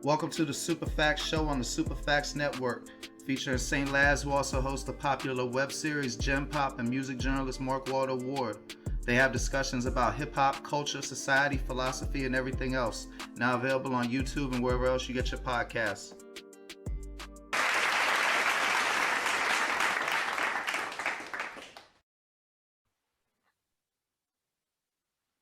Welcome to the Super Facts Show on the Super Facts Network, featuring St. Laz, who also hosts the popular web series Gem Pop and music journalist Mark Walter Ward. They have discussions about hip hop, culture, society, philosophy, and everything else. Now available on YouTube and wherever else you get your podcasts.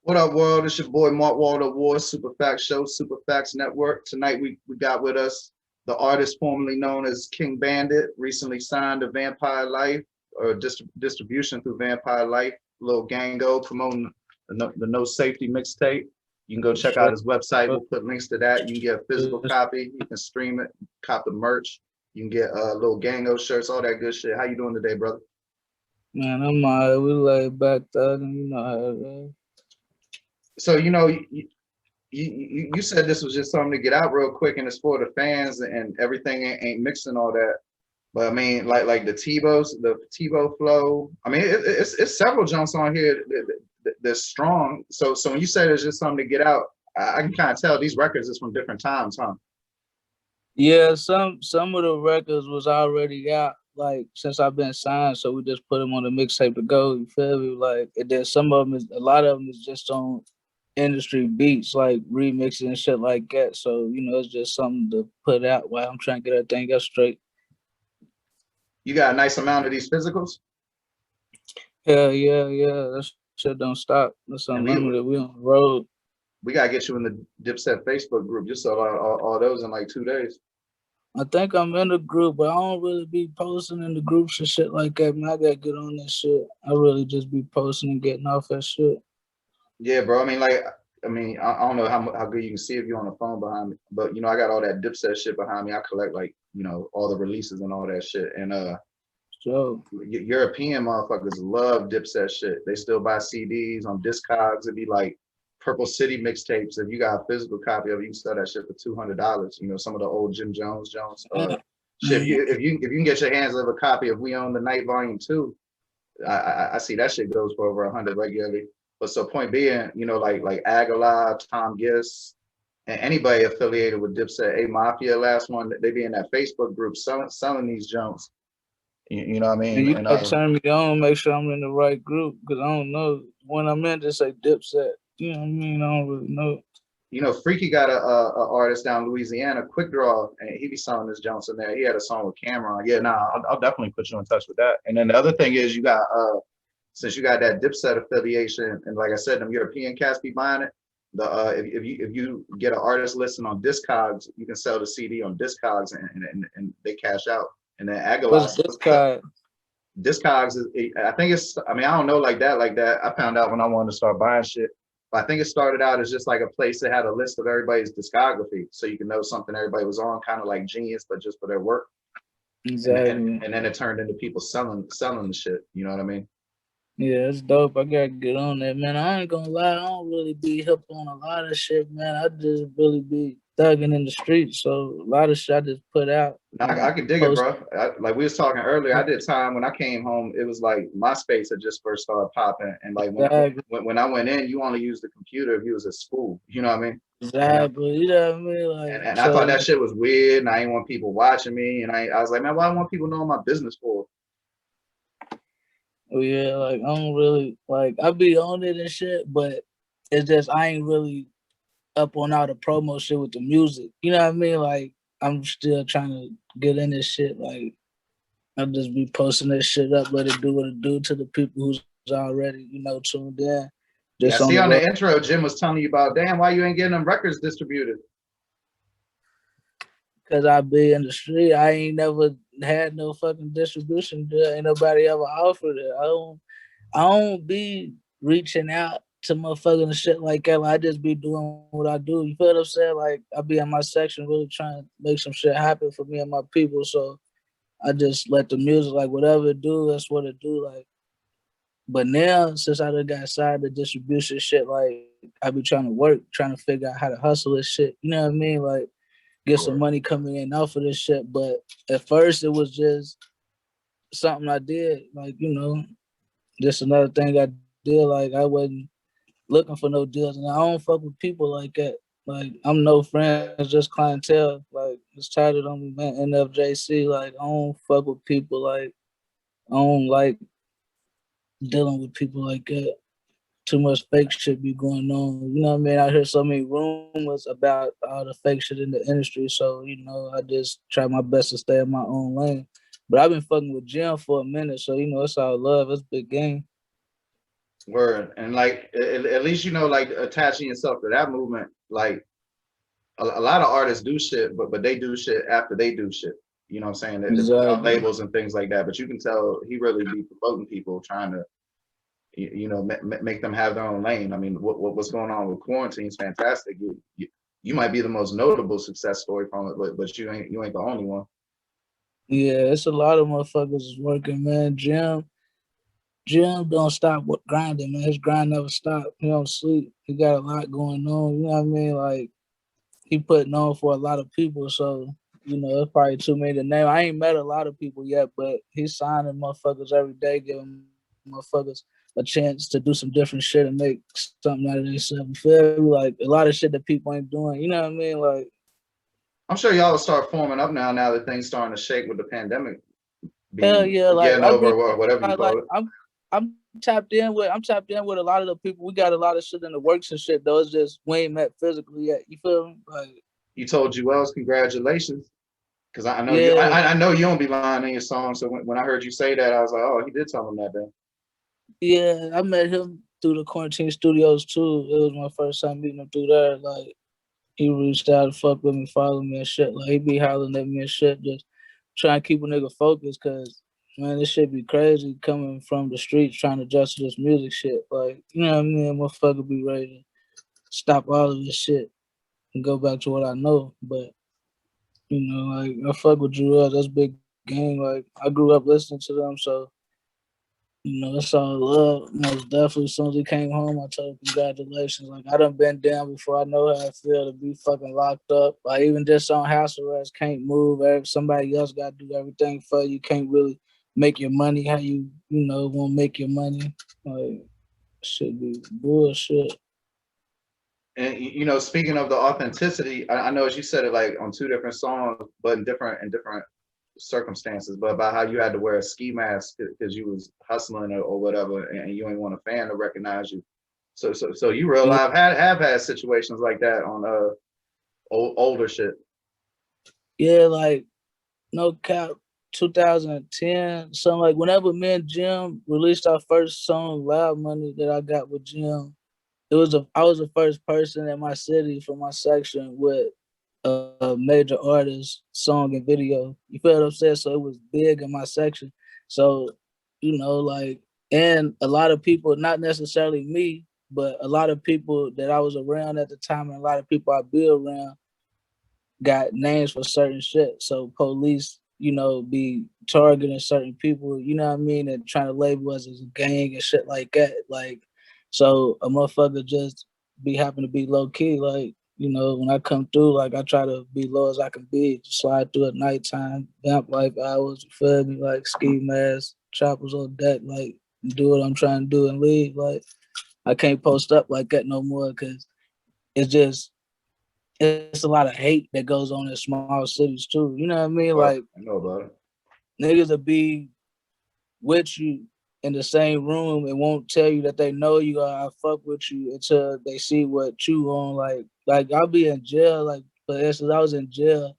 What up, world? It's your boy Mark Walter Ward, Super Facts Show, Super Facts Network. Tonight we got with us the artist formerly known as King Bandit, recently signed to Vampire Life, or distribution through Vampire Life. Lil Gango promoting the No Safety mixtape. You can go check out his website. We'll put links to that. You can get a physical copy. You can stream it, cop the merch. You can get Lil Gango shirts, all that good shit. How you doing today, brother? Man, I'm alright. We laid back thugging, you know how it is. So, you said this was just something to get out real quick and it's for the fans and everything ain't mixing all that. But I mean, like the Tebow flow. I mean, it's several jumps on here that's strong. So when you said it's just something to get out, I can kind of tell these records is from different times, huh? Yeah, some of the records was already out, like since I've been signed, so we just put them on the mixtape to go. You feel me? Like, and then a lot of them is just on industry beats, like remixing and shit like that. So it's just something to put out while I'm trying to get everything else straight. You got a nice amount of these physicals? Hell yeah. That shit don't stop. That's unlimited. We on the road. We gotta get you in the Dipset Facebook group. You saw all those in like 2 days. I think I'm in the group, but I don't really be posting in the groups and shit like that, man. I gotta get on that shit. I really just be posting and getting off that shit. Yeah, bro. I mean, I don't know how good you can see if you're on the phone behind me, but I got all that Dipset shit behind me. I collect all the releases and all that shit. And so European motherfuckers love Dipset shit. They still buy CDs on Discogs. It'd be like Purple City mixtapes. If you got a physical copy of it, you can sell that shit for $200. Some of the old Jim Jones. Shit, if you can get your hands on a copy of We Own the Night Volume 2, I see that shit goes for over 100 regularly. But so point being, like Aguilar, Tom Gist, and anybody affiliated with Dipset, A Mafia, last one, they be in that Facebook group selling these junks. You know what I mean? And you gotta turn me on, make sure I'm in the right group, because I don't know when I'm in. Just say Dipset. You know what I mean? I don't really know. Freaky got a artist down in Louisiana, Quick Draw, and he be selling his junks in there. He had a song with Cameron. Yeah, I'll definitely put you in touch with that. And then the other thing is, you got since you got that Dipset affiliation, and like I said, them European cats be buying it. If you get an artist listing on Discogs, you can sell the CD on Discogs, and they cash out. And then Aguilar. What's Discogs? Discogs is, I think it's. I mean, I don't know like that. I found out when I wanted to start buying shit. But I think it started out as just like a place that had a list of everybody's discography, so you can know something everybody was on, kind of like Genius, but just for their work. Exactly. And then it turned into people selling the shit. You know what I mean? Yeah, it's dope. I gotta get on that, man. I ain't gonna lie, I don't really be hip on a lot of shit, man. I just really be thugging in the streets. So a lot of shit I just put out. I can dig it, bro. Like we was talking earlier, I did time when I came home, it was like MySpace had just first started popping. And like when I went in, you only used the computer if you was at school. You know what I mean? Exactly. You know what I mean? Like, and so, I thought that shit was weird, and I didn't want people watching me. And I was like, man, why do I want people knowing my business for? Oh yeah, like I don't really I be on it and shit, but it's just I ain't really up on all the promo shit with the music. You know what I mean? Like I'm still trying to get in this shit. Like I'll just be posting this shit up, let it do what it do to the people who's already, tuned in. Just see on the intro, Jim was telling you about, damn, why you ain't getting them records distributed? Cause I be in the street. I ain't never had no fucking distribution deal. Ain't nobody ever offered it. I don't be reaching out to motherfucking shit like that. Like, I just be doing what I do. You feel what I'm saying? Like I be in my section really trying to make some shit happen for me and my people. So I just let the music, like whatever it do, that's what it do. Like, but now since I done got signed to distribution shit, like I be trying to work, trying to figure out how to hustle this shit. You know what I mean? Like get some money coming in off of this shit. But at first it was just something I did, like, just another thing I did. Like I wasn't looking for no deals, and I don't fuck with people like that. Like I'm no friends, just clientele. Like it's tatted on me, man. NFJC. Like I don't fuck with people. Like I don't like dealing with people like that. Too much fake shit be going on. You know what I mean? I hear so many rumors about all the fake shit in the industry. So, you know, I just try my best to stay in my own lane. But I've been fucking with Jim for a minute, so you know it's all love. It's a big game. Word. And like at least you know, like attaching yourself to that movement, like a lot of artists do shit, but they do shit after they do shit. You know what I'm saying? They put out Exactly. labels and things like that. But you can tell he really be promoting people, trying to make them have their own lane. I mean, what's going on with quarantine is fantastic. You might be the most notable success story from it, but you ain't the only one. Yeah, it's a lot of motherfuckers is working, man. Jim don't stop grinding, man. His grind never stop. He don't sleep. He got a lot going on. You know what I mean? Like he putting on for a lot of people. So, you know, it's probably too many to name. I ain't met a lot of people yet, but he's signing motherfuckers every day, giving motherfuckers a chance to do some different shit and make something out of themselves. You feel me? Like a lot of shit that people ain't doing. You know what I mean? Like I'm sure y'all will start forming up now that things starting to shake with the pandemic hell being yeah, like getting I over really or whatever you like call it. I'm tapped in with a lot of the people. We got a lot of shit in the works and shit though. It's just we ain't met physically yet. You feel me? Like You told Juelz congratulations. Because I know you, yeah, I know you don't be lying in your song. So when I heard you say that, I was like, oh, he did tell him that then. yeah. I met him through the quarantine studios too. It was my first time meeting him through there. Like he reached out to fuck with me, follow me and shit. Like he be hollering at me and shit, just trying to keep a nigga focused. Cause man, this shit be crazy coming from the streets trying to adjust to this music shit. Like you know what I mean? Motherfucker be ready to stop all of this shit and go back to what I know. But you know, like I fuck with Juelz. That's big game. Like I grew up listening to them, so you know, it's all love. Most definitely. As soon as he came home, I told him congratulations. Like I done been down before. I know how it feel to be fucking locked up. Like even just on house arrest, can't move. Somebody else got to do everything for you. Can't really make your money how you know want to make your money. Like should be bullshit. And speaking of the authenticity, I know as you said it like on two different songs, but in different circumstances. But about how you had to wear a ski mask because you was hustling or whatever, and you ain't want a fan to recognize you. So you real Yeah, life have had situations like that on older shit. yeah, like no cap. 2010, something like whenever me and Jim released our first song, Loud Money, that I got with Jim. I was the first person in my city for my section with a major artist song and video. You feel what I'm saying? So it was big in my section. So, you know, like, and a lot of people, not necessarily me, but a lot of people that I was around at the time and a lot of people I be around got names for certain shit. So police, you know, be targeting certain people, you know what I mean, and trying to label us as a gang and shit like that. Like, so a motherfucker just be happen to be low key. Like, you know, when I come through, like I try to be low as I can be, just slide through at nighttime, vamp life hours, you feel me? Like ski mask, choppers on deck, like do what I'm trying to do and leave. Like I can't post up like that no more because it's just it's a lot of hate that goes on in small cities too. You know what I mean? Well, Like I know about it. niggas will be with you in the same room and won't tell you that they know you or I fuck with you until they see what you on. Like I'll be in jail. Like for instance, I was in jail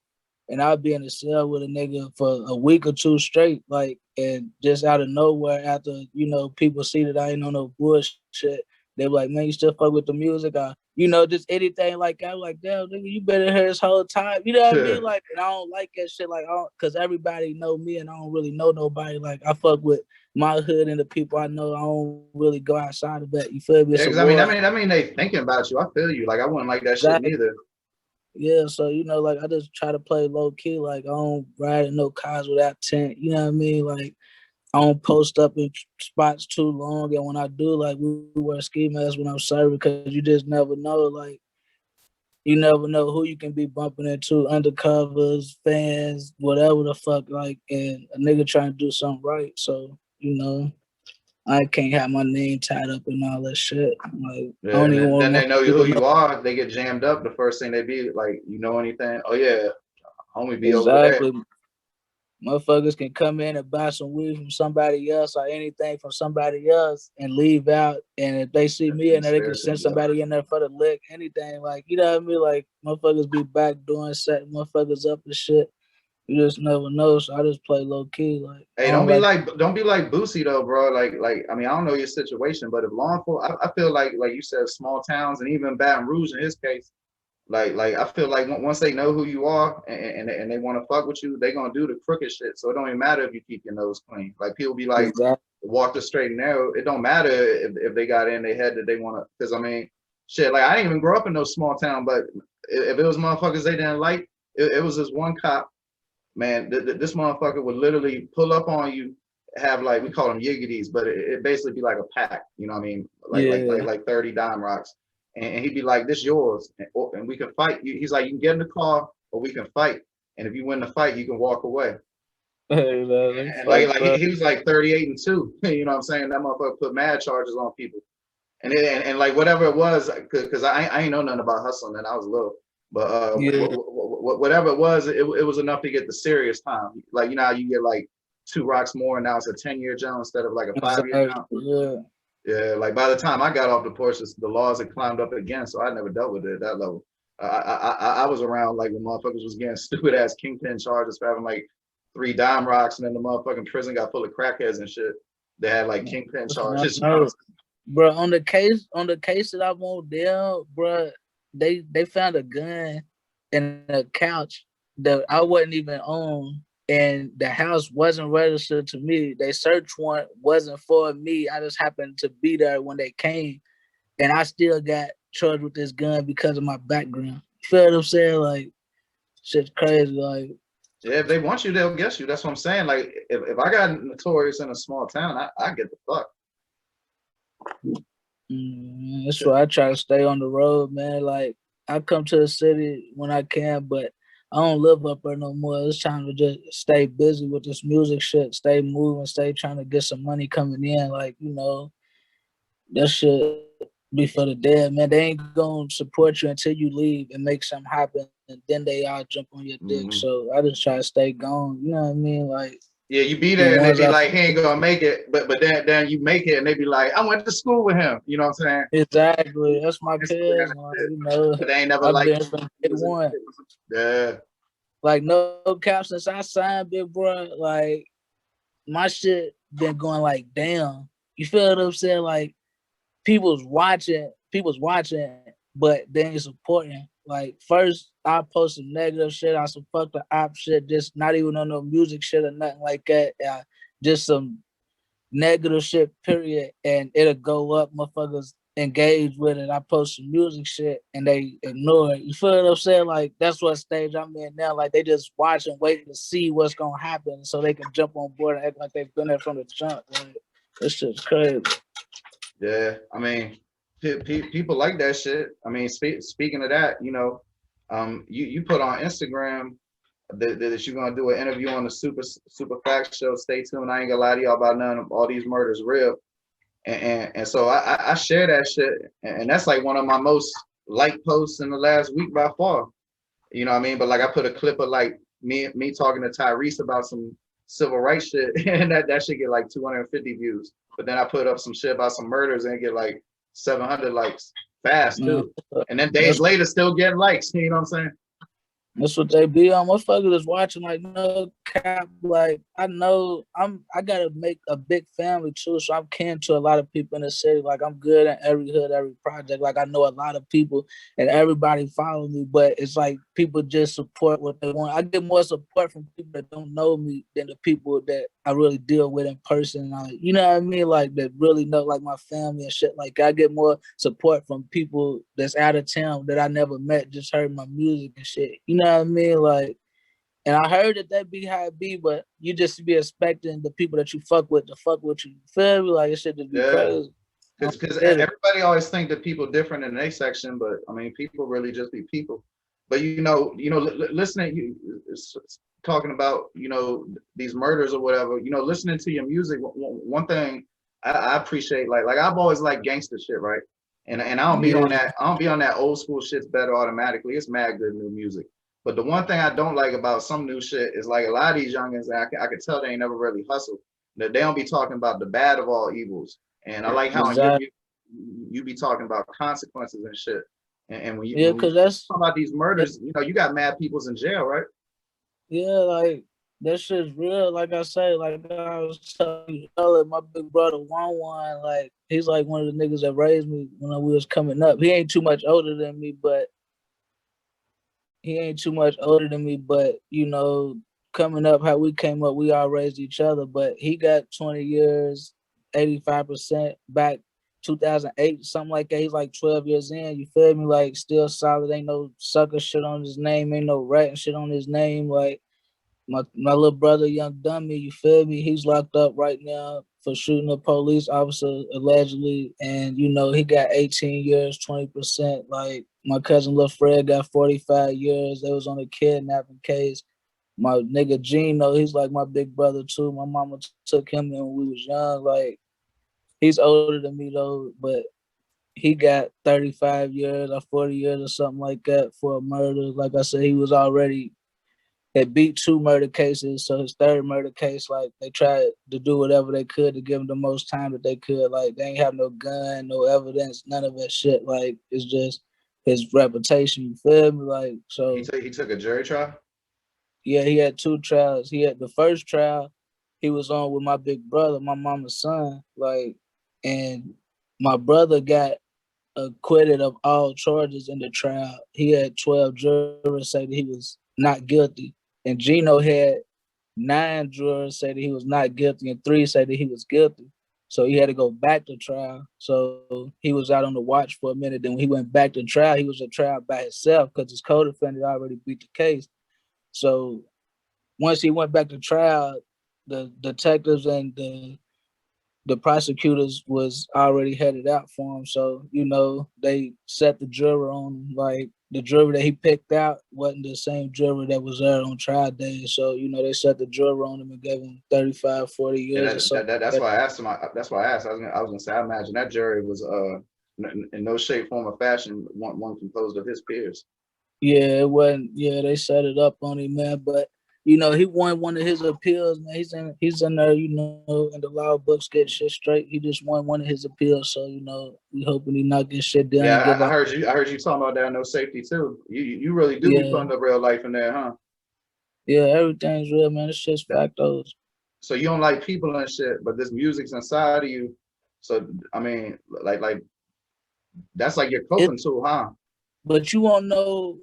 and I'll be in a cell with a nigga for a week or two straight, like, and just out of nowhere, after you know people see that I ain't on no bullshit, they be like, "Man, you still fuck with the music?" You know, just anything like that. I'm like, damn, nigga, you been in here this whole time. You know what I mean? Like, and I don't like that shit. Like, cause everybody know me, and I don't really know nobody. Like, I fuck with my hood and the people I know. I don't really go outside of that. You feel me? Yeah, It's a because war. I mean, they thinking about you. I feel you. Like I wouldn't like that shit Exactly. neither. Yeah, so you know, like I just try to play low key. Like I don't ride in no cars without tent. You know what I mean? Like I don't post up in spots too long. And when I do, like we wear ski masks when I'm serving because you just never know. Like you never know who you can be bumping into, undercovers, fans, whatever the fuck. Like and a nigga trying to do something right. So you know, I can't have my name tied up in all that shit. Like, I Yeah, don't and even then want my they know people who to you know. are. They get jammed up. The first thing they be like, you know anything? Oh yeah, homie be over there. Exactly. Motherfuckers can come in and buy some weed from somebody else or anything from somebody else and leave out. And if they see me in there, they can Conspiracy, send yeah. somebody in there for the lick, anything. Like, you know what I mean? Like, motherfuckers be back doing setting motherfuckers up and shit. You just never know. So I just play low key. Like, I Hey, don't like. don't be like Boosie though, bro. Like I mean, I don't know your situation, but if law enforcement, I feel like you said, small towns and even Baton Rouge in his case, like I feel like once they know who you are and they want to fuck with you, they gonna do the crooked shit. So it don't even matter if you keep your nose clean. Like people be like, Exactly. walk the straight and narrow. It don't matter if they got in their head that they want to. Because I mean, shit. Like I didn't even grow up in no small town, but if it was motherfuckers they didn't like, it was this one cop. Man, this motherfucker would literally pull up on you, have like, we call them yiggities, but it basically be like a pack, you know what I mean? Yeah. Like 30 dime rocks. And he'd be like, this yours, and we can fight. He's like, you can get in the car or we can fight. And if you win the fight, you can walk away. Hey, man, they And fucked up. he was like 38 and 2. You know what I'm saying? That motherfucker put mad charges on people. And like whatever it was, because I ain't know nothing about hustling and I was little. But Yeah. whatever it was, it was enough to get the serious time. Like, you know how you get like 2 rocks more and now it's a 10-year jail instead of like a 5-year Exactly. jail. Yeah. Yeah, like by the time I got off the porch, the laws had climbed up again, so I never dealt with it at that level. I was around like when motherfuckers was getting stupid ass kingpin charges for having like 3 dime rocks, and then the motherfucking prison got full of crackheads and shit. They had like kingpin charges. Bro, on the case that I won't deal, bro, they found a gun in a couch that I wasn't even on, and the house wasn't registered to me. They search warrant wasn't for me. I just happened to be there when they came, and I still got charged with this gun because of my background. You feel what I'm saying? Like, shit's crazy. Like, Yeah, if they want you, they'll get you. That's what I'm saying. Like, if I got notorious in a small town, I get the fuck. that's why I try to stay on the road, man. Like, I come to the city when I can, but I don't live up there no more. It's time to just stay busy with this music shit, stay moving, stay trying to get some money coming in. Like, that shit be for the dead, man. They ain't gonna support you until you leave and make something happen, and then they all jump on your dick. Mm-hmm. So I just try to stay gone. You know what I mean? Like, Yeah, you be the there and they ones be I like, he ain't gonna make it, but then you make it and they be like, I went to school with him. You know what I'm saying? exactly. That's my Instagram cousin. and Like, shit. But they ain't never I've like been from day music. one. Yeah. Like, no cap, since I signed, big bro. Like, my shit been going like, damn. You feel what I'm saying? Like, people's watching, but they ain't supporting. Like, first I post some negative shit, I some fuck the op shit, just not even on no music shit or nothing like that. Just some negative shit, period, and it'll go up. Motherfuckers engage with it. I post some music shit and they ignore it. You feel what I'm saying? Like, that's what stage I'm in now. Like, they just watching, waiting to see what's gonna happen so they can jump on board and act like they've been there from the jump. Like, this shit's crazy. Yeah. I mean, people like that shit. I mean, speaking of that, you put on Instagram that you're gonna do an interview on the Super Fact Show. Stay tuned. I ain't gonna lie to y'all about none of all these murders real. And so I share that shit, and that's like one of my most liked posts in the last week by far. You know what I mean? But like I put a clip of like me talking to Tyrese about some civil rights shit, and that should get like 250 views. But then I put up some shit about some murders and get like 700 likes fast Man, too. And then days that's later, still getting likes. You know what I'm saying? That's what they be on. Motherfuckers is watching like no cap. Like, I know I gotta make a big family too, so I'm kin to a lot of people in the city. Like, I'm good in every hood, every project. Like, I know a lot of people and everybody follow me, but it's like people just support what they want. I get more support from people that don't know me than the people that I really deal with in person. Like, you know what I mean? Like, that really know like my family and shit. Like, I get more support from people that's out of town that I never met, just heard my music and shit. You know what I mean? Like, and I heard that be how it be, but you just be expecting the people that you fuck with to fuck with you. You feel me? Like, it should just be Yeah. crazy. Because everybody always think that people different in their section, but I mean, people really just be people. But listening, talking about these murders or whatever. Listening to your music. One thing I appreciate like I've always liked gangster shit, right? And I don't be on Yeah, that. I don't be on that old school shit's better automatically. It's mad good new music. But the one thing I don't like about some new shit is like a lot of these youngins, I can tell they ain't never really hustled. That they don't be talking about the bad of all evils. And I like how in your exactly. music you be talking about consequences and shit. And Yeah, when we cause that's talk about these that, murders, you got mad people's in jail, right? yeah, like that shit's real. Like I say, like I was telling you earlier, my big brother Juan, like he's like one of the niggas that raised me when we was coming up. He ain't too much older than me, but you know, coming up, how we came up, we all raised each other. But he got 20 years, 85% back 2008, something like that. He's like 12 years in. You feel me? Like still solid. Ain't no sucker shit on his name. Ain't no rat and shit on his name. Like my little brother, Young Dummy, you feel me? He's locked up right now for shooting a police officer allegedly, and you know he got 18 years, 20%. Like my cousin Lil Fred got 45 years. They was on a kidnapping case. My nigga Gino, he's like my big brother too. My mama took him in when we was young. Like he's older than me though, but he got 35 years or 40 years or something like that for a murder. Like I said, he was already had beat two murder cases. So his third murder case, like they tried to do whatever they could to give him the most time that they could. Like they ain't have no gun, no evidence, none of that shit. Like it's just his reputation. You feel me? Like so, He took a jury trial. yeah, he had two trials. He had the first trial he was on with my big brother, my mama's son. Like, and my brother got acquitted of all charges in the trial. He had 12 jurors say that he was not guilty, and Gino had 9 jurors say that he was not guilty, and 3 say that he was guilty. So he had to go back to trial. So he was out on the watch for a minute. Then when he went back to trial, he was at trial by himself because his co-defendant already beat the case. So once he went back to trial, the detectives and the prosecutors was already headed out for him. So, you know, they set the juror on him. Like the juror that he picked out wasn't the same juror that was there on trial day. So, you know, they set the juror on him and gave him 35, 40 Yeah, years or something. that's why I asked him. That's why I asked. I was gonna say, I imagine that jury was in no shape, form, or fashion one composed of his peers. Yeah, it wasn't. Yeah, they set it up on him, man. But you know, he won one of his appeals, man. He's in there, you know, and the law books get shit straight. He just won one of his appeals, so you know, we hoping he not get shit done Yeah, and give I up. heard you. I heard you talking about that no safety too. You really do be Yeah, putting up real life in there, huh? yeah, everything's real, man. It's just factos. So you don't like people and shit, but this music's inside of you. So I mean, like that's like your It, coping tool, huh? but you won't know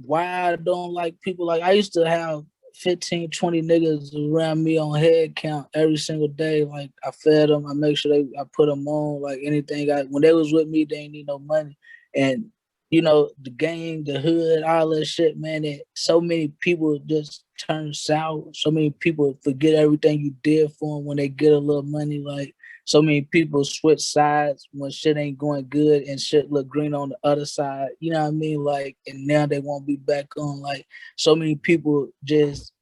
why I don't like people. Like I used to have 15, 20 niggas around me on head count every single day. Like I fed them, I make sure I put them on. Like anything, when they was with me, they ain't need no money. And you know the gang, the hood, all that shit, man. That so many people just turn sour. So many people forget everything you did for them when they get a little money. Like so many people switch sides when shit ain't going good and shit look green on the other side. You know what I mean? Like, and now they won't be back on. Like, so many people just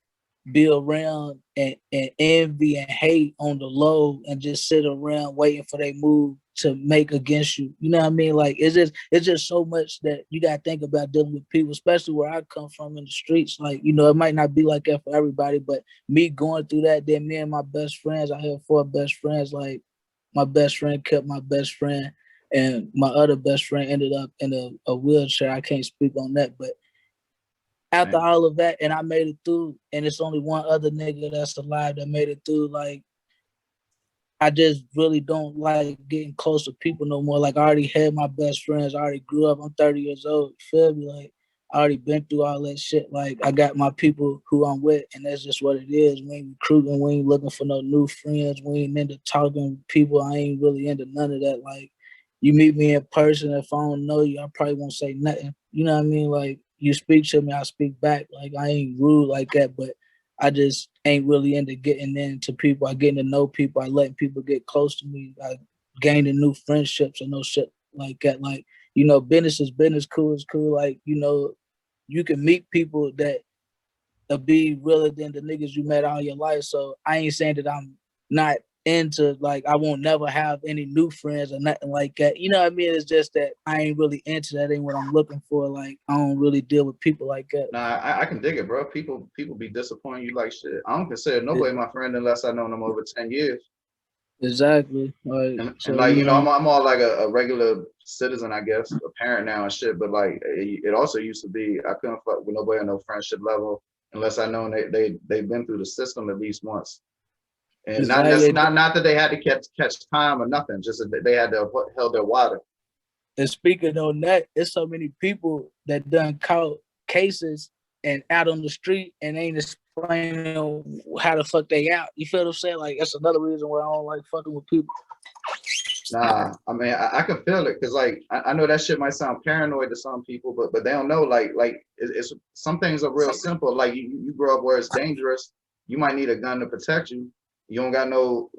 be around and envy and hate on the low and just sit around waiting for their move to make against you. You know what I mean? Like it's just so much that you gotta think about dealing with people, especially where I come from in the streets. Like, you know, it might not be like that for everybody, but me going through that, then me and my best friends, I have 4 best friends, like my best friend kept my best friend and my other best friend ended up in a wheelchair. I can't speak on that, but after Man, all of that, and I made it through, and it's only one other nigga that's alive that made it through. Like I just really don't like getting close to people no more. Like I already had my best friends. I already grew up. I'm 30 years old. You feel me? Like I already been through all that shit. Like I got my people who I'm with, and that's just what it is. We ain't recruiting. We ain't looking for no new friends. We ain't into talking to people. I ain't really into none of that. Like you meet me in person, if I don't know you, I probably won't say nothing. You know what I mean? Like you speak to me, I speak back. Like I ain't rude like that, but I just ain't really into getting into people. I getting to know people. I letting people get close to me. I gaining new friendships and no shit like that. Like, you know, business is business, cool is cool. Like, you know, you can meet people that be realer than the niggas you met all your life. So I ain't saying that I'm not into like I won't never have any new friends or nothing like that. You know what I mean? It's just that I ain't really into that. Ain't what I'm looking for. Like I don't really deal with people like that. Nah, I can dig it, bro. People be disappointing you like shit. I don't consider nobody my friend unless I know them over 10 years. Exactly. Like And so, like, you you know, know, I'm all like a regular citizen, I guess, a parent now and shit. But like, it also used to be I couldn't fuck with nobody on no friendship level unless I know they've been through the system at least once. And not exactly. necessarily not that they had to catch time or nothing, just that they had to held their water. And speaking on that, there's so many people that done caught cases and out on the street and ain't explaining how the fuck they out. You feel what I'm saying? Like that's another reason why I don't like fucking with people. Nah, I mean, I can feel it because like I know that shit might sound paranoid to some people, but they don't know like it's some things are real simple. Like you grow up where it's dangerous, you might need a gun to protect you. You don't got no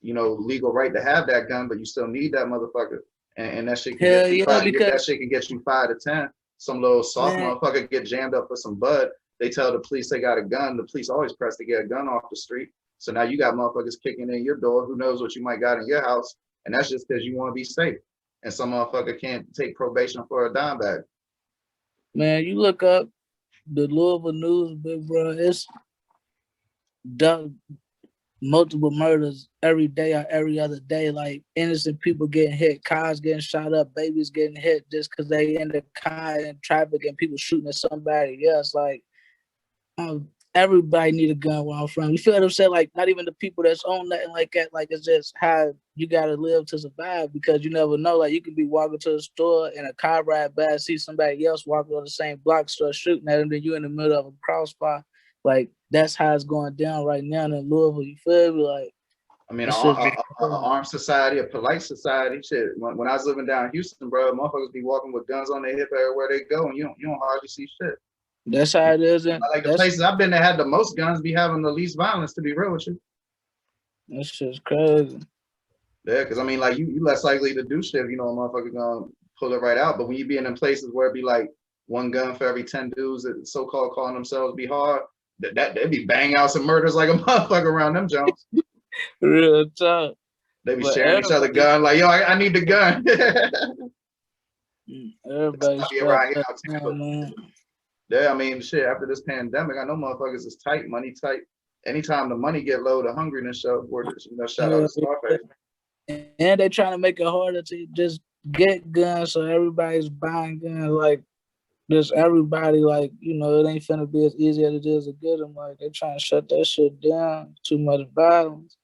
legal right to have that gun, but you still need that motherfucker. And that shit can Hell get you yeah, five. because That shit can get you 5 to 10. Some little soft man, motherfucker get jammed up for some bud. They tell the police they got a gun. The police always press to get a gun off the street. So now you got motherfuckers kicking in your door. Who knows what you might got in your house? And that's just because you want to be safe. And some motherfucker can't take probation for a dime bag. man, you look up the Louisville news, big bro. It's done multiple murders every day or every other day. Like innocent people getting hit, cars getting shot up, babies getting hit just because they in the car in traffic and people shooting at somebody else. Like everybody need a gun where I'm from. You feel what I'm saying? Like not even the people that's on nothing like that. Like it's just how you gotta live to survive because you never know. Like you could be walking to the store and a car ride by, see somebody else walking on the same block, start shooting at them, then you in the middle of a crossfire. Like that's how it's going down right now in Louisville. You feel me? Like I mean, it's an just armed society, a polite society. Shit. When I was living down in Houston, bro, motherfuckers be walking with guns on their hip everywhere they go, and you don't hardly see shit. that's how it is. And I like the that's places I've been that had the most guns be having the least violence, to be real with you. that's just crazy. Yeah, because I mean, like you less likely to do shit if you know a motherfucker gonna pull it right out. But when you be in them places where it be like one gun for every 10 dudes that so-called calling themselves be hard, that they be bang out some murders like a motherfucker around them Jones. Real talk. They be But sharing each other gun, like, yo, I need the gun. everybody's Be around fucked here up now, now, man. yeah, I mean, shit, after this pandemic, I know motherfuckers is tight, money tight. Anytime the money get low, the hungriness show, shout out Yeah, to Scarface. and they trying to make it harder to just get guns, so everybody's buying guns. Like just everybody, like it ain't finna be as easy as it is to get them. Like they trying to shut that shit down. Too much violence.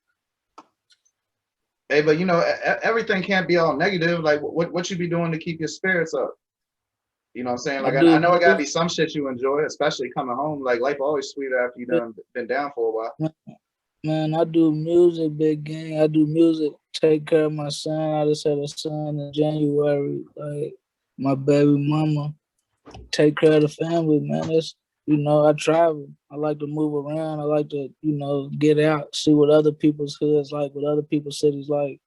Hey, but everything can't be all negative. Like, what you be doing to keep your spirits up? You know what I'm saying? I Like, I do know it gotta music, be some shit you enjoy, especially coming home. Like, life always sweeter after you done been down for a while. man. I do music, big gang. I do music. Take care of my son. I just had a son in January. Like my baby mama. Take care of the family, man. It's I travel. I like to move around. I like to, get out, see what other people's hoods like, what other people's cities like.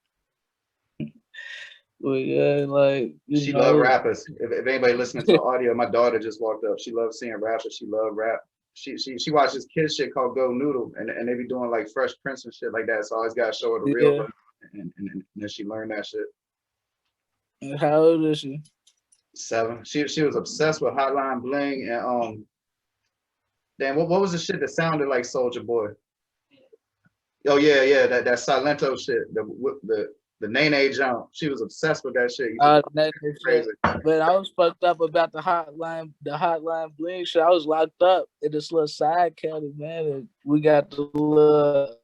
But yeah, like She love rappers. If anybody listening to the audio, my daughter just walked up. She loves seeing rappers. She love rap. She watches kids shit called Go Noodle, and they be doing like Fresh Prince and shit like that. So I always gotta show her the real yeah. one, and then she learned that shit. How old is she? 7. She was obsessed with Hotline Bling and damn, what was the shit that sounded like Soldier Boy? Oh yeah, that Silento shit, the Nene jump. She was obsessed with that shit. Crazy. But I was fucked up about the hotline bling shit. I was locked up in this little side county, man. And we got the little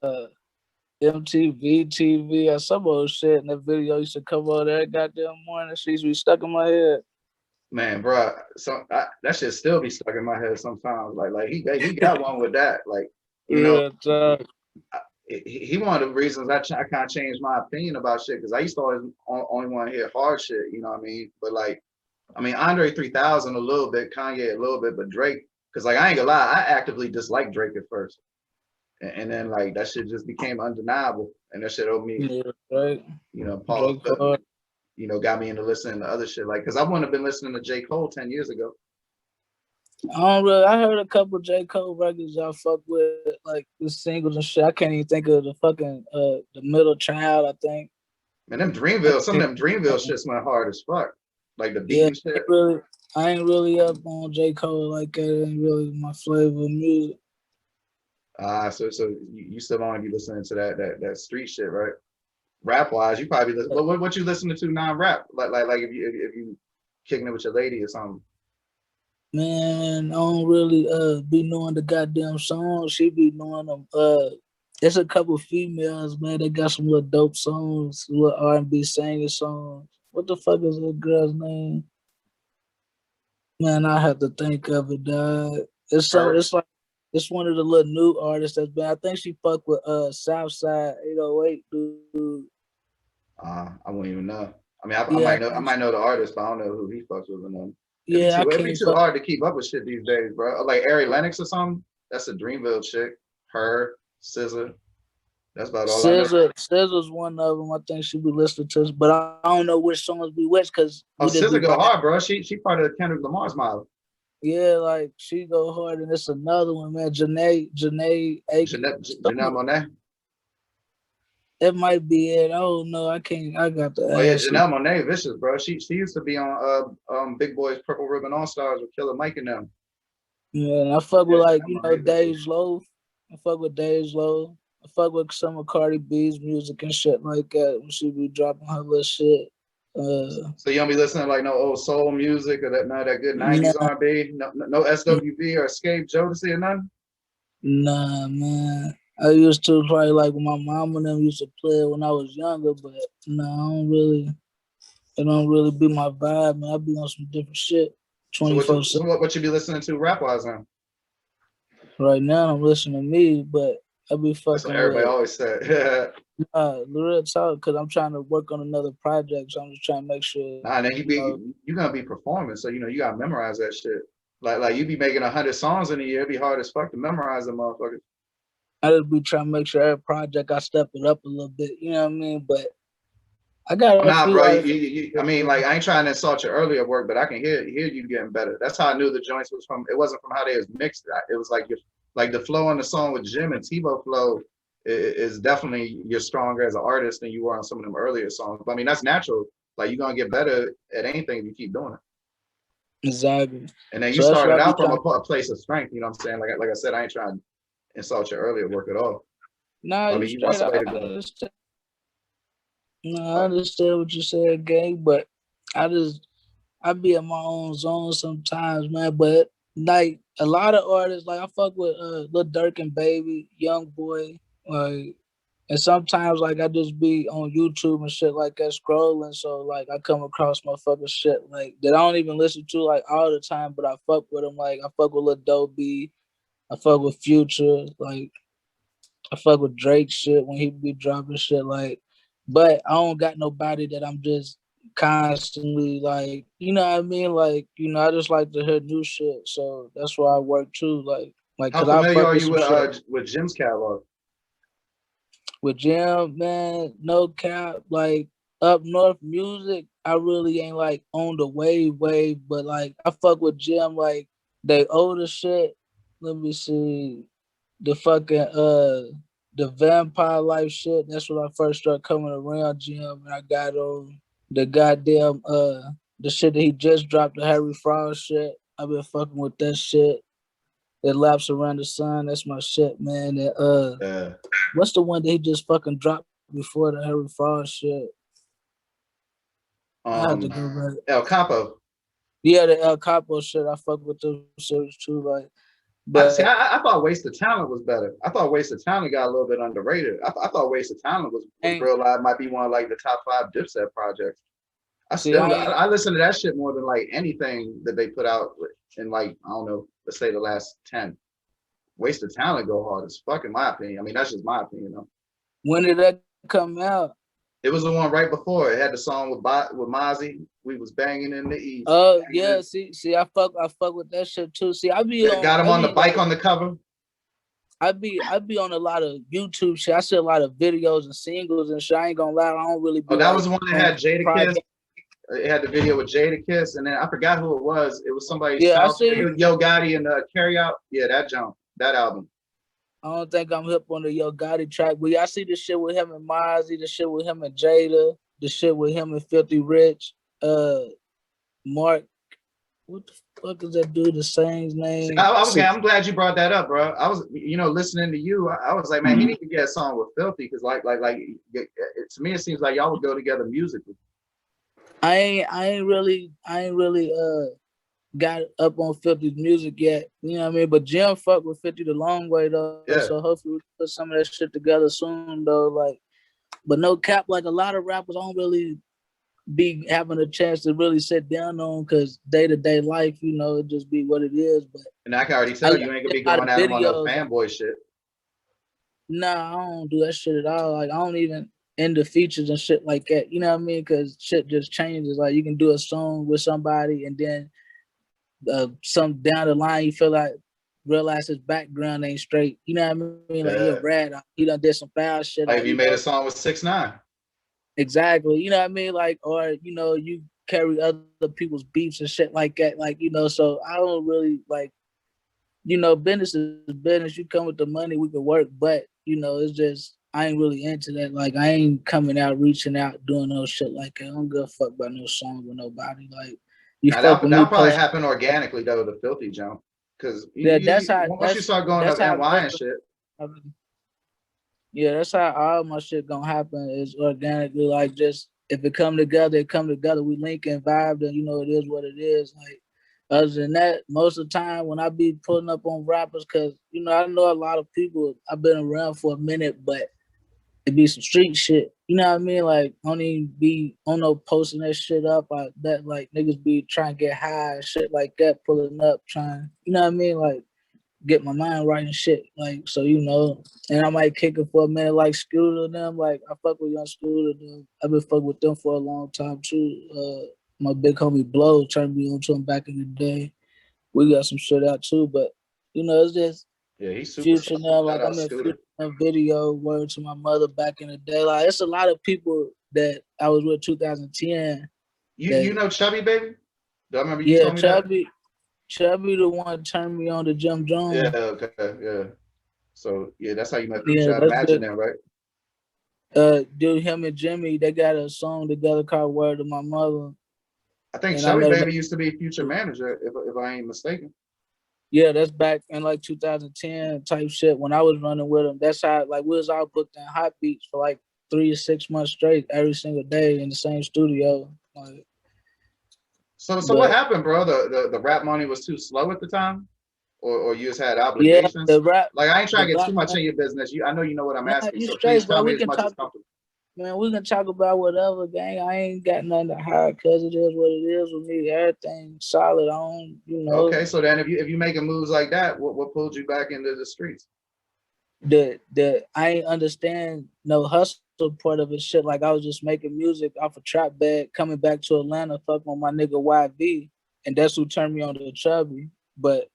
MTV TV or some old shit, and the video used to come on there goddamn morning. She used to be stuck in my head. Man, bro, that shit still be stuck in my head sometimes. Like he got one with that. Like he one of the reasons I kind of changed my opinion about shit because I used to always only want to hear hard shit. You know what I mean? But like, I mean Andre 3000 a little bit, Kanye a little bit, but Drake, because like I ain't gonna lie, I actively disliked Drake at first, and then like that shit just became undeniable, and that shit owed me, right. Paul. Got me into listening to other shit, like, because I wouldn't have been listening to J. Cole 10 years ago. I heard a couple J. Cole records I fuck with, like the singles and shit. I can't even think of the fucking the middle child, I think. Man, them I Dreamville, some of can't, them Dreamville shits went hard as fuck. Like the beat yeah, and shit. I ain't really up on J. Cole like that. It ain't really my flavor of music. So you still only be listening to that street shit, right? Rap wise, you probably listen. What you listening to non-rap? Like if you kicking it with your lady or something. Man, I don't really be knowing the goddamn songs. She be knowing them. There's a couple females, man, that got some little dope songs, little R&B singing songs. What the fuck is that girl's name? Man, I have to think of it, dog. Her, It's one of the little new artists that's been. I think she fucked with Southside 808 dude. I won't even know. I mean, Yeah, I might know the artist, but I don't know who he fucks with. And then yeah, I it'd be can't too fuck. hard to keep up with shit these days, bro. Like Ari Lennox or something. That's a Dreamville chick. Her, SZA. That's about all I know. SZA's one of them. I think she be listening to us, but I don't know which songs be which because Oh, we just be SZA go buying. hard, bro. She part of Kendrick Lamar's model. Yeah, like she go hard, and it's another one, man. Janae, Janelle Monáe. it might be it. I don't know. I can't. I got to Oh yeah, ask. Janelle Monáe, vicious, bro. She used to be on Big Boy's Purple Ribbon All Stars with Killer Mike and them. Yeah, and I fuck Yeah, with like Janelle Monáe, Dej Low. I fuck with Dej Low. I fuck with some of Cardi B's music and shit like that when she be dropping her little shit. So you don't be listening to like no old soul music or none of that good '90s Nah, R&B, no SWV or Escape Jodeci or nothing. nah, man. I used to probably like when my mom and them used to play it when I was younger, but no, I don't really. It don't really be my vibe, man. I be on some different shit. So 24/7. what you be listening to rap wise now? Right now, I'm listening to me, but I be That's what fucking everybody with always said. the real talk because I'm trying to work on another project. So I'm just trying to make sure, Nah, then you know, you gonna be performing, so you gotta memorize that shit. Like you be making 100 songs in a year, it'd be hard as fuck to memorize them motherfuckers. I just be trying to make sure every project I step it up a little bit. You know what I mean? But I got I'm a not, few bro. artists. I mean, like, I ain't trying to insult your earlier work, but I can hear you getting better. That's how I knew the joints was from. It wasn't from how they was mixed. It was like the flow on the song with Jim and Tebow flow is definitely you're stronger as an artist than you were on some of them earlier songs. But I mean, that's natural. Like you're gonna get better at anything if you keep doing it. Exactly. And then you So that's what started I be out from trying. a place of strength. You know what I'm saying? Like I said, I ain't trying to insult your earlier work at all. Nah, I you mean, you got straight some up. way to go. No, I understand what you said, gang, but I be in my own zone sometimes, man. But like a lot of artists, like I fuck with Lil Durk and Baby, Young Boy, like, and sometimes like I just be on YouTube and shit like that scrolling. So like I come across motherfucking shit like that I don't even listen to like all the time, but I fuck with them. Like I fuck with Lil Dobie, I fuck with Future, like I fuck with Drake shit when he be dropping shit like, but I don't got nobody that I'm just constantly like, you know what I mean? Like, I just like to hear new shit. So that's why I work too. Like, How cause I familiar fuck are with you some shit with Jim's catalog? with Jim, man, no cap. Like up north music, I really ain't like on the wave, but like I fuck with Jim, like they older shit. Let me see. The fucking the vampire life shit. That's when I first started coming around Jim, and I got on the goddamn the shit that he just dropped, the Harry Fraud shit. I've been fucking with that shit. That Laps Around the Sun, that's my shit, man. And, Yeah. what's the one that he just fucking dropped before the Harry Fraud shit? I had to go back. El Capo. Yeah, the El Capo shit. I fuck with those shit too, like, but I thought Waste of Talent was better. I thought Waste of Talent got a little bit underrated. I thought Waste of Talent was ain't real live, might be one of like the top 5 Dipset projects. see. I listen to that shit more than like anything that they put out in like, I don't know, let's say the last 10. Waste of Talent go hard as fuck in my opinion. I mean, that's just my opinion though. When did that come out? It was the one right before. It had the song with Mozzie. We was banging in the east. Oh yeah, see, I fuck with that shit too. See, Got him on the bike on the cover. I be on a lot of YouTube shit. I see a lot of videos and singles and shit. I ain't gonna lie, I don't really be. Oh, that was the one that had Jadakiss. It had the video with Jada Kiss, and then I forgot who it was. It was somebody Yeah, I South. It see. was Yo Gotti and Carry Out. Yeah, that jump, that album. I don't think I'm hip on the Yo Gotti track, but y'all see the shit with him and Mozzie, the shit with him and Jada, the shit with him and Filthy Rich, Mark. What the fuck is that dude that sings name? I'm glad you brought that up, bro. I was, listening to you. I was like, man, he need to get a song with Filthy because, to me, it seems like y'all would go together musically. I ain't really got up on 50's music yet. You know what I mean? But Jim fucked with 50 the long way though. Yeah. So hopefully we put some of that shit together soon though. Like, but no cap, like a lot of rappers don't really be having a chance to really sit down on because day-to-day life, it just be what it is. But and I can already tell you ain't gonna be going at him on no fanboy shit. Nah, I don't do that shit at all. Like I don't even into features and shit like that. You know what I mean? Because shit just changes. Like you can do a song with somebody and then some down the line you realize his background ain't straight. You know what I mean? Like he a rat. He done did some foul shit. Like if you made a song with 6ix9ine. Exactly. You know what I mean? Like, or you carry other people's beefs and shit like that. Like, so I don't really like, business is business. You come with the money, we can work, but it's just I ain't really into that. Like I ain't coming out, reaching out, doing no shit like that. I don't give a fuck about no song with nobody. Like that'll probably happen organically though, the Filthy jump. Cause once you start going up NY and shit. Yeah, that's how all my shit gonna happen is organically. Like just if it come together, it come together. We link and vibe, then it is what it is. Like other than that, most of the time when I be pulling up on rappers, cause I know a lot of people. I've been around for a minute, but it be some street shit. You know what I mean? Like don't even be on no posting that shit up. That like niggas be trying to get high and shit like that, pulling up, trying. You know what I mean? Like get my mind right and shit. Like, so and I might kick it for a minute like Scooter and them. Like I fuck with Young Scooter. I've been fucking with them for a long time too. My big homie Blow turned me on to him back in the day. We got some shit out too, but it's just he's super Future now. Like I'm in Future video, word to my mother back in the day. Like it's a lot of people that I was with 2010. You know Chubby Baby? Do I remember you told me Chubby. Chubby the one turned me on to Jim Jones. Yeah, okay, yeah. So that's how you met Future. I imagine that, right? Dude, him and Jimmy, they got a song together called "Word to My Mother." I think Chubby Baby used to be Future manager, if I ain't mistaken. Yeah, that's back in like 2010 type shit when I was running with him. That's how we was all booked in Hot Beats for like 3 to 6 months straight, every single day in the same studio. Like, so what happened, bro? The rap money was too slow at the time, or you just had obligations? Yeah, the rap. Like I ain't trying to get too much in your business. I know you know what I'm asking. You so straight, please tell me as much as comfortable. Man, we can talk about whatever, gang. I ain't got nothing to hide because it is what it is with me. Everything solid on, Okay, so then if you making moves like that, what pulled you back into the streets? I ain't understand no hustle part of it. Shit, like I was just making music off a trap bag, coming back to Atlanta, fucking with my nigga YV, and that's who turned me on to Chubby. But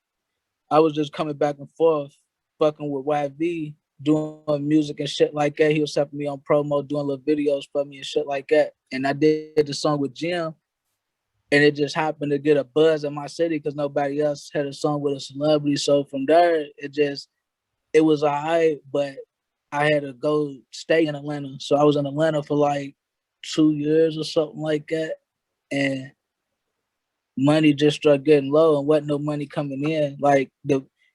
I was just coming back and forth, fucking with YV, doing music and shit like that. He was helping me on promo, doing little videos for me and shit like that. And I did the song with Jim, and it just happened to get a buzz in my city because nobody else had a song with a celebrity. So from there, it was all right, but I had to go stay in Atlanta. So I was in Atlanta for like 2 years or something like that. And money just started getting low and wasn't no money coming in. Like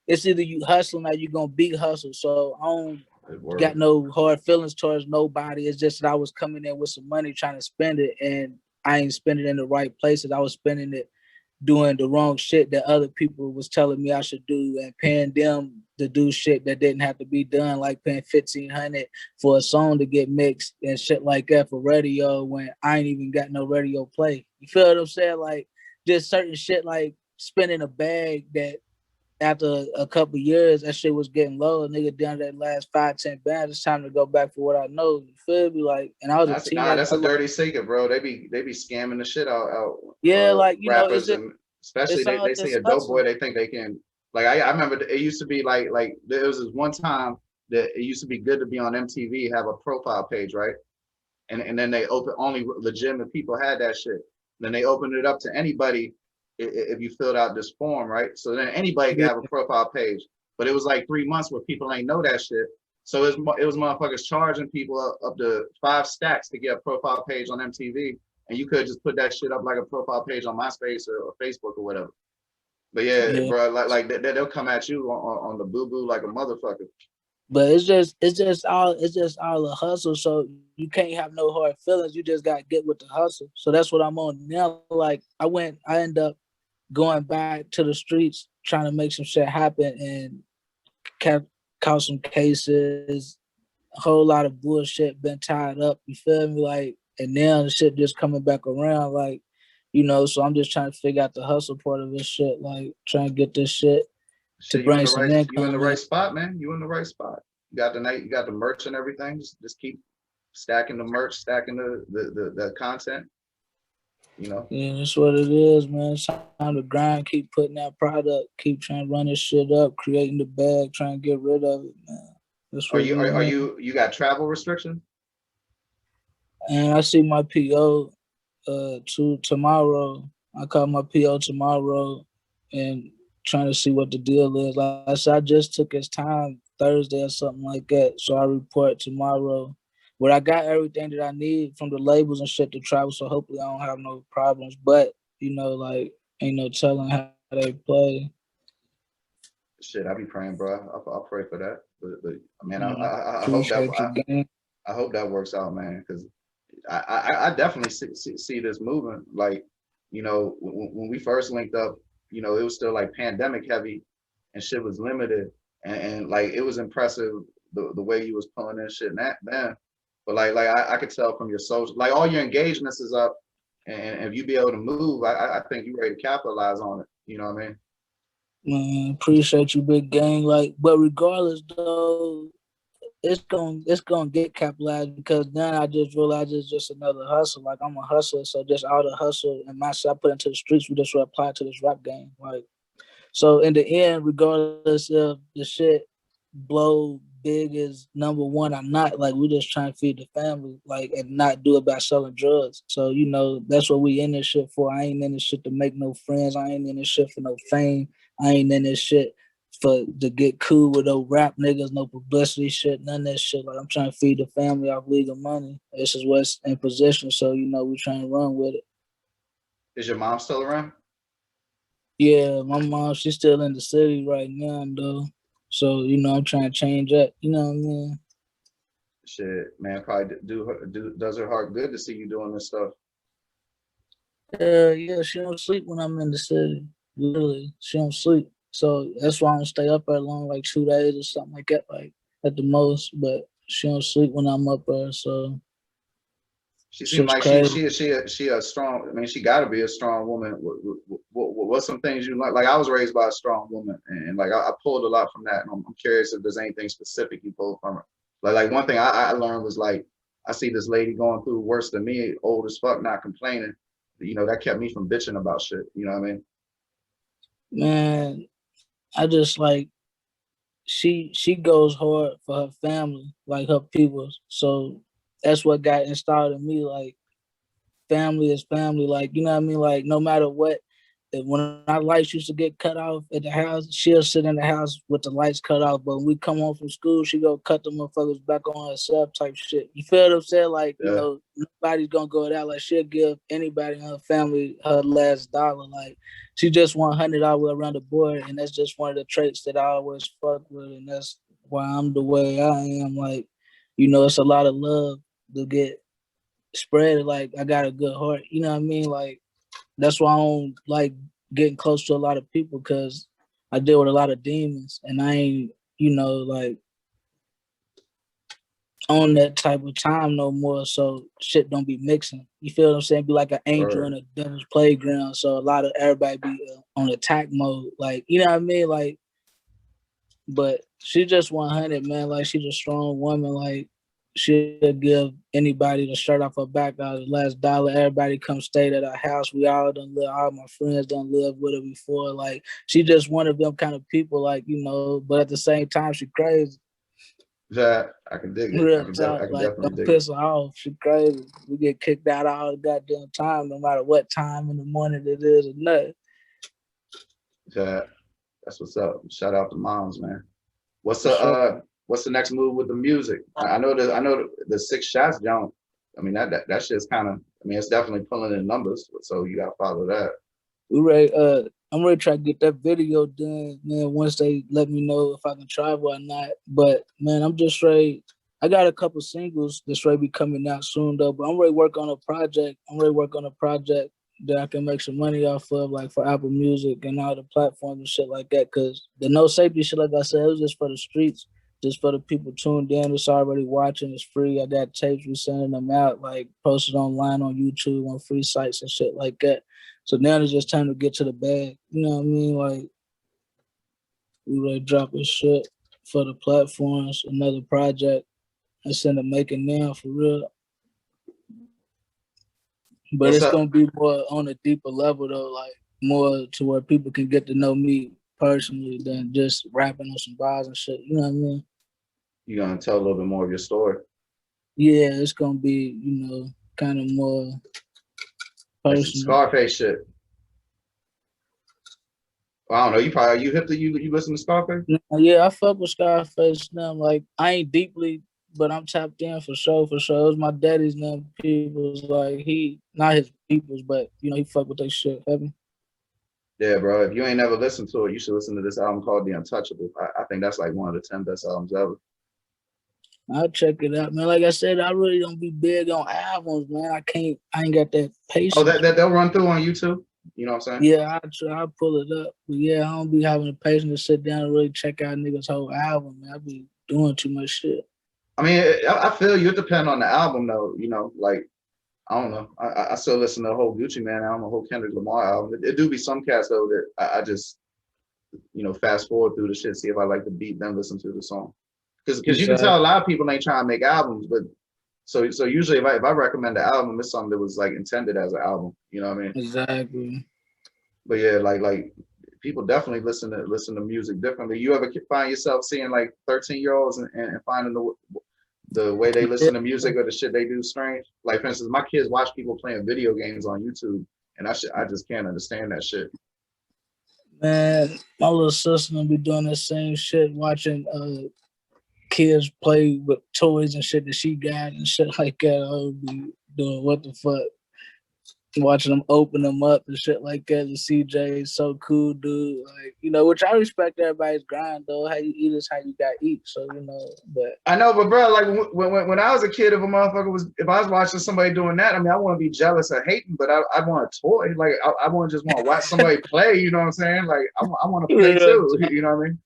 it's either you hustling or you gonna be hustled. So I don't got no hard feelings towards nobody. It's just that I was coming in with some money trying to spend it, and I ain't spending it in the right places. I was spending it doing the wrong shit that other people was telling me I should do and paying them to do shit that didn't have to be done, like paying $1,500 for a song to get mixed and shit like that for radio when I ain't even got no radio play. You feel what I'm saying? Like just certain shit like spending a bag that after a couple years, that shit was getting low. A nigga down that last 5-10 bands. It's time to go back for what I know. You feel me? Like, and I was a teenager. That's a dirty secret, bro. They be scamming the shit out. Yeah, like rappers, and especially they see a dope boy. They think they can. Like I remember it used to be like there was this one time that it used to be good to be on MTV, have a profile page, right? And then they open only legitimate people had that shit. Then they opened it up to anybody if you filled out this form, right? So then anybody can have a profile page. But it was like 3 months where people ain't know that shit. So it was motherfuckers charging people up to 5 stacks to get a profile page on MTV. And you could just put that shit up like a profile page on MySpace or Facebook or whatever. But yeah, bro, like they'll come at you on the boo boo like a motherfucker. But it's just all a hustle. So you can't have no hard feelings. You just gotta get with the hustle. So that's what I'm on now. Like I end up going back to the streets trying to make some shit happen and caught some cases, a whole lot of bullshit been tied up. You feel me? Like, and now the shit just coming back around. Like, you know, so I'm just trying to figure out the hustle part of this shit. Like, trying to get this shit to bring some income. You in the right spot, man. You in the right spot. You got the merch and everything. Just keep stacking the merch, stacking the content. You know. Yeah, that's what it is, man. It's time to grind, keep putting out product, keep trying to run this shit up, creating the bag, trying to get rid of it, man. That's what you got travel restrictions? And I see my PO tomorrow. I call my PO tomorrow and trying to see what the deal is. Like I said, I just took his time Thursday or something like that. So I report tomorrow. But I got everything that I need from the labels and shit to travel, so hopefully I don't have no problems. But, you know, like, ain't no telling how they play. Shit, I be praying, bro. I'll pray for that. But man, I hope that works out, man, because I definitely see this moving. Like, you know, when we first linked up, you know, it was still like pandemic heavy and shit was limited. And like, it was impressive the way you was pulling in shit then. But like I could tell from your social, like all your engagements is up, and if you be able to move, I think you're ready to capitalize on it. You know what I mean? Man, appreciate you, big gang. Like, but regardless though, it's gonna get capitalized because then I just realized it's just another hustle. Like I'm a hustler, so just all the hustle and my shit I put into the streets, we just apply to this rap game. Like, so in the end, regardless of the shit blow big as number one or not, like we just trying to feed the family, like, and not do it by selling drugs. So, you know, that's what we in this shit for. I ain't in this shit to make no friends. I ain't in this shit for no fame. I ain't in this shit to get cool with no rap niggas, no publicity shit, none of that shit. Like I'm trying to feed the family off legal money. This is what's in position. So, you know, we trying to run with it. Is your mom still around? Yeah, my mom, she's still in the city right now though. So, you know, I'm trying to change that. You know what I mean? Shit, man, probably does her heart good to see you doing this stuff. Yeah, she don't sleep when I'm in the city. Literally, she don't sleep. So that's why I don't stay up there long, like 2 days or something like that, like at the most. But she don't sleep when I'm up there. So she seems like she a strong. I mean, she got to be a strong woman. What's some things you like? Like I was raised by a strong woman, and like I pulled a lot from that. And I'm curious if there's anything specific you pulled from her. Like one thing I learned was like I see this lady going through worse than me, old as fuck, not complaining. You know, that kept me from bitching about shit. You know what I mean? Man, I just like she goes hard for her family, like her people. So that's what got installed in me. Like family is family. Like, you know what I mean? Like no matter what, when our lights used to get cut off at the house, she'll sit in the house with the lights cut off. But when we come home from school, she go cut the motherfuckers back on herself type shit. You feel what I'm saying? Like, you know, nobody's gonna go out. Like she'll give anybody in her family her last dollar. Like she just 100 all the way around the board. And that's just one of the traits that I always fuck with. And that's why I'm the way I am. Like, you know, it's a lot of love to get spread. Like I got a good heart. You know what I mean? Like, that's why I don't like getting close to a lot of people because I deal with a lot of demons and I ain't, you know, like on that type of time no more. So shit don't be mixing. You feel what I'm saying? Be like an angel in a devil's playground. So a lot of everybody be on attack mode. Like, you know what I mean? Like, but she just 100, man. Like she's a strong woman. Like she'll give anybody the shirt off her back out of the last dollar. Everybody come stay at our house. We all done live, all my friends done live with her before. Like she just one of them kind of people, like, you know, but at the same time she crazy. That I can dig it. Real talk, I can like definitely don't dig it. piss her off. She crazy. We get kicked out all the goddamn time, no matter what time in the morning it is or not. That that's what's up. Shout out to moms, man. For sure. What's the next move with the music? I know the 6 shots don't. I mean that shit's kind of. I mean it's definitely pulling in numbers. So you gotta follow that. We ready, I'm ready to try to get that video done, man, once they let me know if I can travel or not. But man, I'm just ready. I got a couple singles that's ready to be coming out soon though. But I'm ready to work on a project. I'm ready to work on a project that I can make some money off of, like for Apple Music and all the platforms and shit like that. Cause the no safety shit, like I said, it was just for the streets, just for the people tuned in. It's already watching. It's free. I got tapes. We sending them out, like posted online on YouTube on free sites and shit like that. So now it's just time to get to the bag. You know what I mean? Like we ready to drop this shit for the platforms, another project, instead of making now for real. But What's it's up? gonna be more on a deeper level though, like more to where people can get to know me personally than just rapping on some bars and shit. You know what I mean? You gonna tell a little bit more of your story, Yeah, it's gonna be, kind of more like some personal. Scarface shit. Well, I don't know. You hip to you listen to Scarface? Yeah, I fuck with Scarface now. Like I ain't deeply, but I'm tapped in for sure, for sure. It was my daddy's now people's like he not his people's, but he fuck with that shit heavy. Yeah, bro. If you ain't never listened to it, you should listen to this album called The Untouchable. I think that's like one of the 10 best albums ever. I'll check it out, man. Like I said, I really don't be big on albums, man. I ain't got that Oh, patience. that they'll run through on YouTube. You know what I'm saying? Yeah, I pull it up. But yeah, I don't be having the patience to sit down and really check out niggas' whole album, man. I be doing too much shit. I mean, I feel you. It depends on the album, though. You know, like I don't know. I still listen to the whole Gucci Man album, the whole Kendrick Lamar album. It do be some cats though that I just fast forward through the shit, see if I like the beat, then listen to the song. Because you can tell a lot of people ain't trying to make albums, but so usually if I recommend the album, it's something that was like intended as an album. You know what I mean? Exactly. But yeah, like people definitely listen to music differently. You ever find yourself seeing like 13-year-olds and finding the way they listen to music or the shit they do strange? Like for instance, my kids watch people playing video games on YouTube, and I just can't understand that shit. Man, my little sister gonna be doing the same shit, watching kids play with toys and shit that she got and shit like that. I would be doing what the fuck. Watching them open them up and shit like that. The CJ is so cool, dude. Like, which I respect everybody's grind though. How you eat is how you got eat. So, but I know, but bro, like when I was a kid, if I was watching somebody doing that, I mean, I want to be jealous or hating, but I want a toy. Like I want to just want to watch somebody play. You know what I'm saying? Like I want to play too. You know what I mean?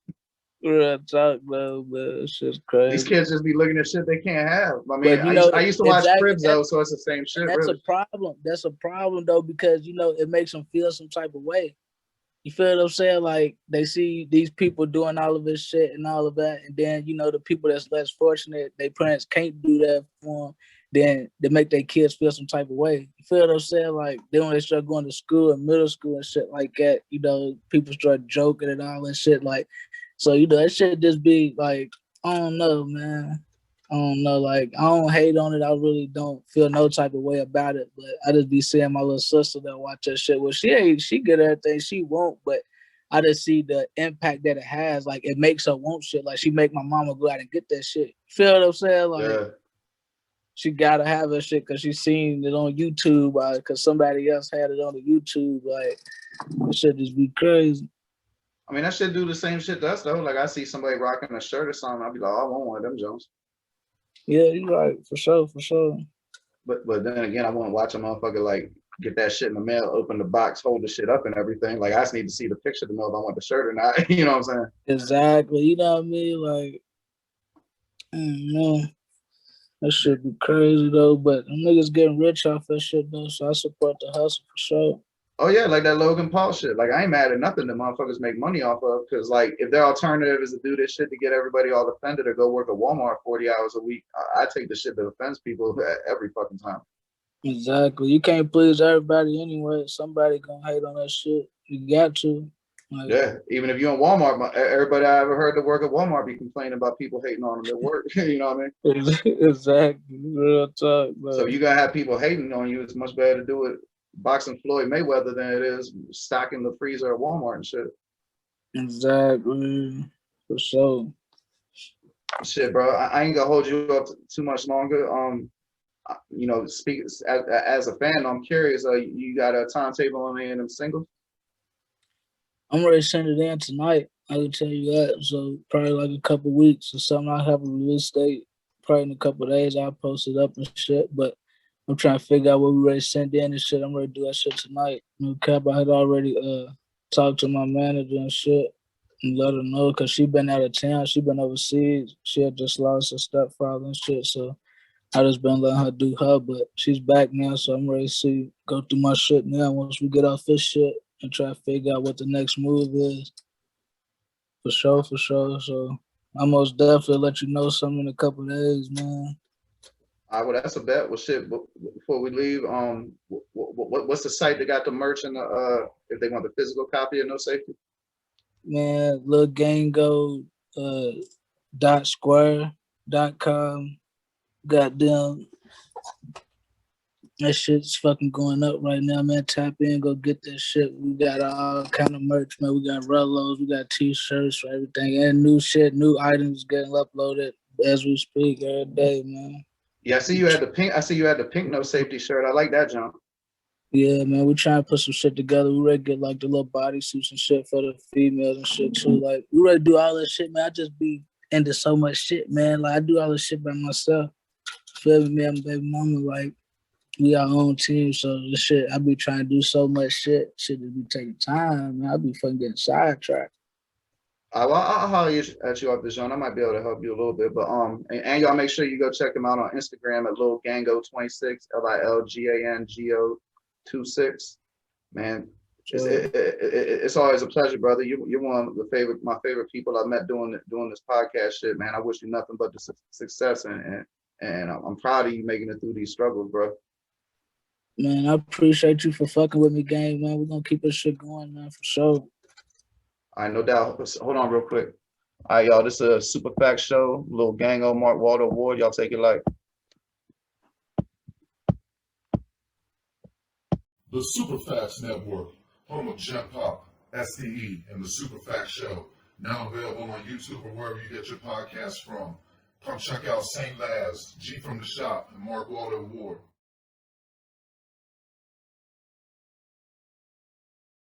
Real talk, though, but it's just These crazy. kids just be looking at shit they can't have. I mean, But I used to watch Cribs though, so it's the same shit. That's really. a problem. That's a problem though, because it makes them feel some type of way. You feel what I'm saying? Like they see these people doing all of this shit and all of that, and then the people that's less fortunate, their parents can't do that for them. Then they make their kids feel some type of way. You feel what I'm saying? Like then when they start going to school and middle school and shit like that, people start joking and all that shit. Like, so that shit just be like, I don't know, man. I don't know, like I don't hate on it. I really don't feel no type of way about it. But I just be seeing my little sister that watch that shit. Well, she good at everything she won't, but I just see the impact that it has. Like it makes her want shit. Like she make my mama go out and get that shit. Feel what I'm saying? Like she gotta have that shit because she seen it on YouTube. Because somebody else had it on the YouTube. Like that shit just be crazy. I mean, that shit do the same shit to us though. Like I see somebody rocking a shirt or something, I'll be like, oh, I want one of them Jones. Yeah, you're right, for sure, for sure. But then again, I want to watch a motherfucker like get that shit in the mail, open the box, hold the shit up and everything. Like I just need to see the picture to know if I want the shirt or not. You know what I'm saying? Exactly. You know what I mean? Like, man, that shit be crazy though. But them niggas getting rich off that shit though, so I support the hustle for sure. Oh yeah, like that Logan Paul shit. Like I ain't mad at nothing that motherfuckers make money off of, because like if their alternative is to do this shit to get everybody all offended or go work at Walmart 40 hours a week, I take the shit that offends people every fucking time. Exactly. You can't please everybody anyway. Somebody gonna hate on that shit. You got to. Like, Yeah, even if you're in Walmart, everybody I ever heard that work at Walmart be complaining about people hating on them at work. You know what I mean? exactly, real talk, So bro. you gotta have people hating on you. It's much better to do it boxing Floyd Mayweather than it is stocking the freezer at Walmart and shit. Exactly, for sure. Shit, bro. I ain't gonna hold you up too much longer. You know, speak as a fan, I'm curious. You got a timetable on any of them singles? I'm ready to send it in tonight. I can tell you that. So probably like a couple weeks or something. I have a release date. Probably in a couple of days I'll post it up and shit. But I'm trying to figure out what we ready to send in and shit. I'm ready to do that shit tonight. You know, Capo had already talked to my manager and shit and let her know because she been out of town. She been overseas. She had just lost her stepfather and shit. So I just been letting her do her, but she's back now, so I'm ready to go through my shit now once we get off this shit and try to figure out what the next move is. For sure, for sure. So I most definitely let you know something in a couple of days, man. All right, well, that's a bet. Well, shit. Before we leave, what's the site that got the merch and if they want the physical copy of No Safety? Man, Lil Gango .square.com. Goddamn, that shit's fucking going up right now, man. Tap in, go get that shit. We got all kind of merch, man. We got Rellos, we got t-shirts for everything, and new shit, new items getting uploaded as we speak every day, man. Yeah, I see you had the pink. I see you had the pink No Safety shirt. I like that, John. Yeah, man, we trying to put some shit together. We ready to get like the little bodysuits and shit for the females and shit too. Like, we ready to do all that shit, man. I just be into so much shit, man. Like, I do all this shit by myself. Feel me, I'm baby mama, like, we our own team, so this shit, I be trying to do so much shit. Shit just be taking time, man. I be fucking getting sidetracked. I'll holler at you off the zone. I might be able to help you a little bit, but and y'all make sure you go check him out on Instagram at Lil Gango 26 LILGANGO 26. Man, it's always a pleasure, brother. You're one of my favorite people I met doing this podcast shit, man. I wish you nothing but the success and I'm proud of you making it through these struggles, bro. Man, I appreciate you for fucking with me, gang, man. We're gonna keep this shit going, man, for sure. All right, no doubt. Hold on real quick. All right, y'all, this is a Super Fact Show. Lil Gango, Mark Walter Award. Y'all take it like. The Superfacts Network, home of Jump Pop, SDE, and the Superfacts Show, now available on YouTube or wherever you get your podcasts from. Come check out St. Laz, G from the Shop, and Mark Walter Award.